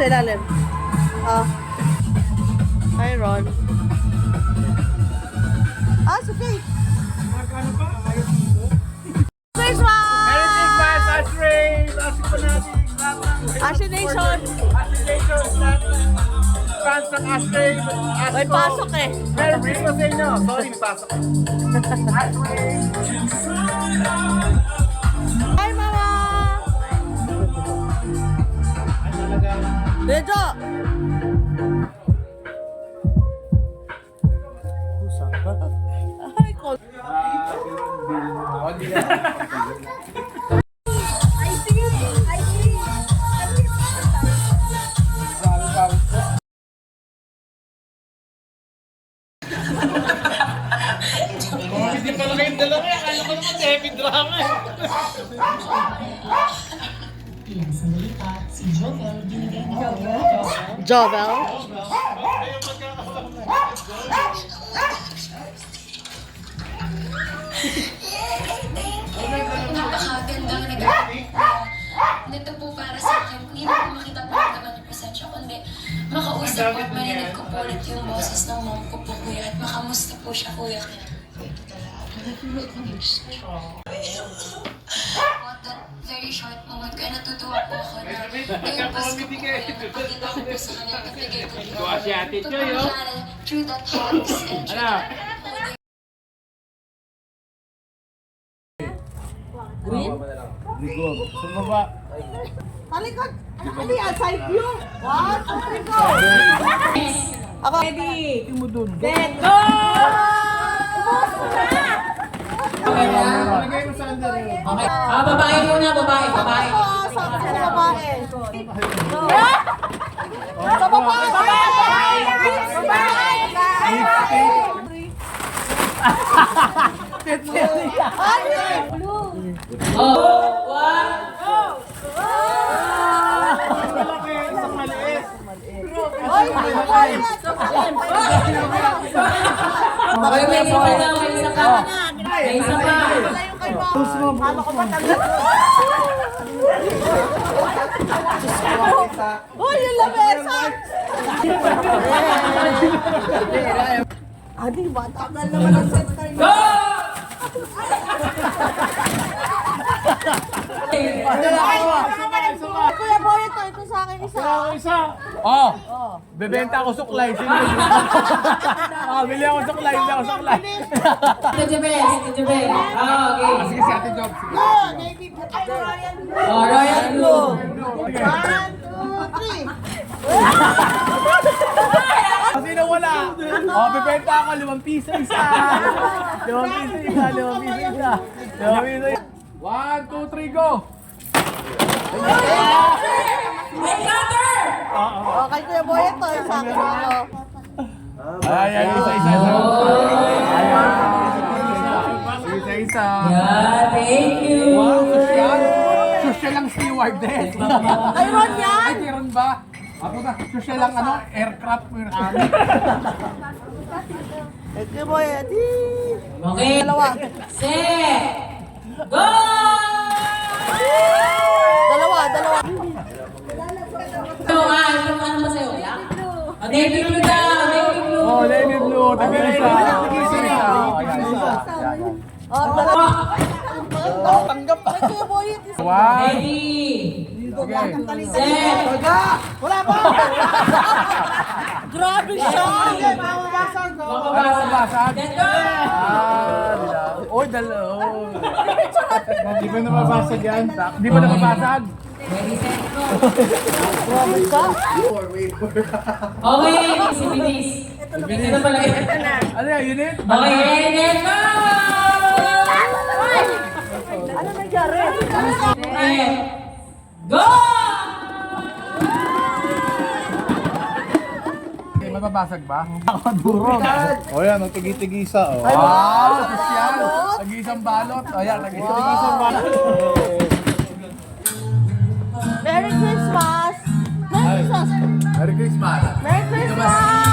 sa ilalim. Hi, Ron. Si Kate. Magkano pa? Ayos mo. Christmas! Merry Christmas, Ashley! Ashley po natin. Ashley Nation. Ashley Nation. Fans ng Ashley. May pasok eh. Merry Christmas sa inyo. Sorry, may pasok. Ashley! Hi, Mama! Ay, talaga. Medyo! Ay, call. Hindi pala kayong dalawa. Akala ko naman heavy drama eh. Sandali pa, si Jovel binigay ng Jovel? Napakaganda na nag-aaral. Ito po para sa akin, hindi po makita po naman ng presensya, kundi makausap po at marinig ko po ulit yung boses ng mom ko po, kuya, at makamusta po siya, kuya. At that very short moment, kaya natutuwa po ako na ngayong Pasko po, kuya, napakita ko po sa kanya, nagbigay ko po. Ito po nangyari through that hugs and through that holding. Green? Ligo. Sumaba. Talikod! Hindi, side view! 1, 2, 3, go! Ako. Ready! Timudun. Set, go! Umuso na! Lagay mo sa under. Okay. Babae muna, babae. Sa babae. Sa babae! Isang maliit. Okay, may isa pa daw, may isa pa. May isa pa. Ano ko ba tanggap? Uy, yung lamesa! Adi, bata ka naman ang set tayo. Go! Kuya Boy, ito sa akin isa. Isa. Bebenta ako suklay. Bili ako suklay. Tito Jebel, Tito Jebel. Okay. Sige si Ate Job. Navy blue. Ay, Royal blue. Oh, Royal Blue. 1, 2, 3. Kasi nawala. Bebenta ako 5 piso isa. 5 piso isa. 5 piso isa. 5 piso isa. 1, 2, 3, go! May cutter! Okay, Kuya Boy, ito sa akin ako. Ay, isa. Isa. Yeah, thank you. Wow, social. Social lang stewardess. Ay, Ron yan! Ay, meron ba? Ako na, social lang aircraft. Thank you, Boy. Adi! Okay. Dalawa. Set. Go! Dalawa. Ito, ito ano ba sa'yo? Wala? Navy blue daw, navy blue. Oh, navy blue. Tag-isa. Dalawa. Tanggap pa. Ay, Kuya Boy, ito isa. One. Ready. Okay. Set. Wala pa! Grabe siya! Mababasag. Set go! Oy, Di ba nababasag yan? Di ba nababasag? Ready, set, go. Grabe ka! Okay, si Bilis. Ito pala yun. Ano yan, unit? Okay, ready, go! Ano nangyari? Set. Go! Mababasag ba? Nakadurog. O yan, ang tigi-tigisa. Ay, Wow! wow! Sosyal! Balot! Tag-isang balot. O yan, tag-isang balot. Merry Christmas! Merry Christmas! Merry Christmas! Merry Christmas!